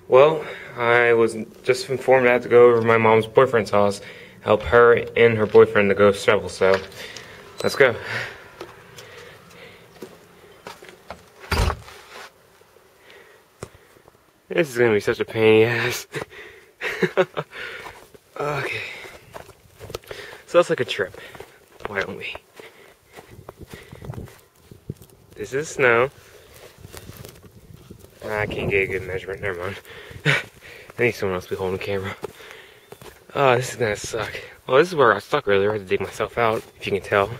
Well, I was just informed I had to go over to my mom's boyfriend's house, help her and her boyfriend to go shovel, so let's go. This is gonna be such a pain in the ass. Okay. So that's like a trip. Why don't we? This is snow. I can't get a good measurement, never mind. I need someone else to be holding the camera. Oh, this is gonna suck. Well, this is where I got stuck earlier. I had to dig myself out, if you can tell.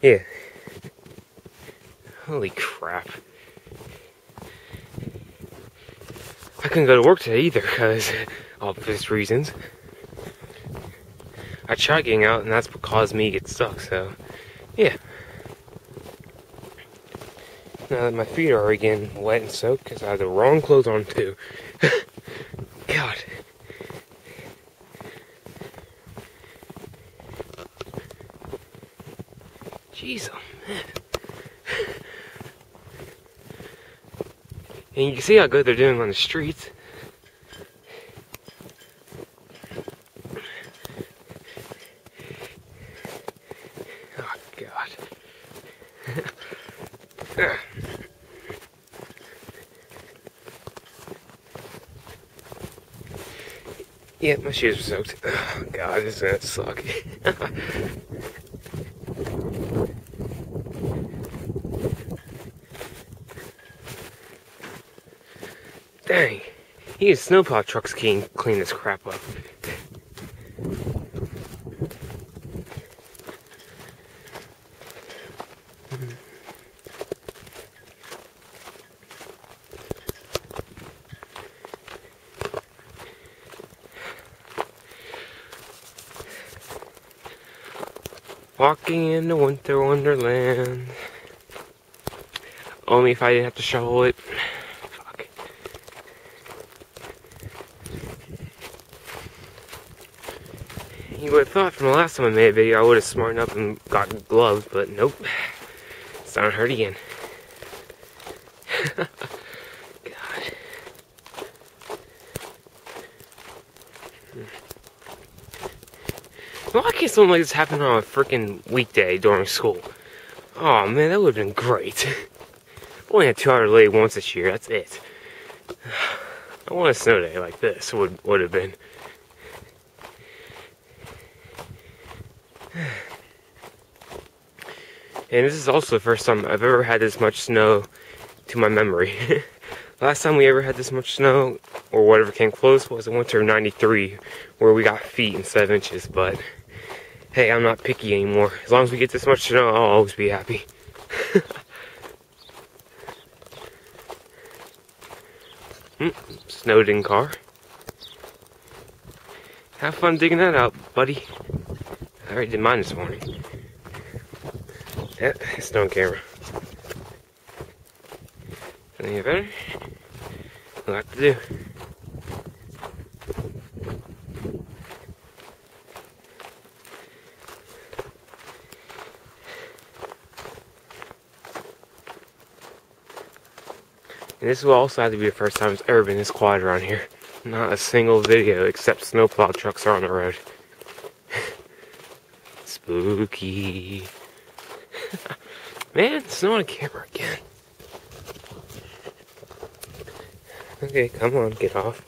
Yeah. Holy crap. I couldn't go to work today either, because obvious reasons. I tried getting out, and that's what caused me to get stuck, so, yeah. Now that my feet are already getting wet and soaked, because I have the wrong clothes on, too. God. Jeez, oh man. And you can see how good they're doing on the streets. Oh, God. Yeah, my shoes are soaked. Oh, God, this is gonna suck. Dang. These snowplow trucks can't clean this crap up. Walking in the winter wonderland. Only if I didn't have to shovel it. Fuck. You would have thought from the last time I made a video I would have smartened up and gotten gloves, but nope. It's not hurt again. God. Why can't something like this happen on a freaking weekday during school? Oh man, that would have been great. Only had 2 hour delay once this year, that's it. I want a snow day like this would have been. And this is also the first time I've ever had this much snow to my memory. Last time we ever had this much snow, or whatever came close, was the winter of '93, where we got feet instead of inches, but hey, I'm not picky anymore. As long as we get this much snow, I'll always be happy. Snowed in car. Have fun digging that out, buddy. I already did mine this morning. Yeah, it's on camera. Any better? We'll have to do. And this will also have to be the first time it's ever been this quiet around here. Not a single video except snowplow trucks are on the road. Spooky. Man, it's not on camera again. Okay, come on, get off.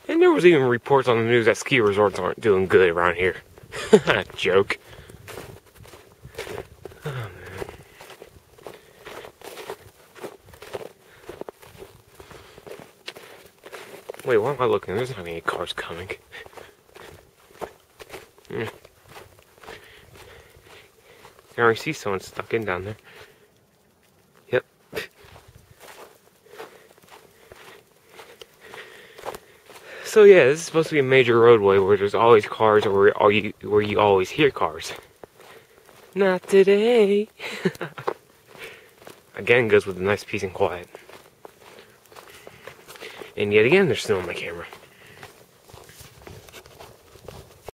And there was even reports on the news that ski resorts aren't doing good around here. Joke. Oh, man. Wait, why am I looking? There's not any cars coming. I already see someone stuck in down there. Yep. So yeah, this is supposed to be a major roadway where there's always cars, or where you always hear cars. Not today. Again, goes with a nice peace and quiet. And yet again, there's snow on my camera.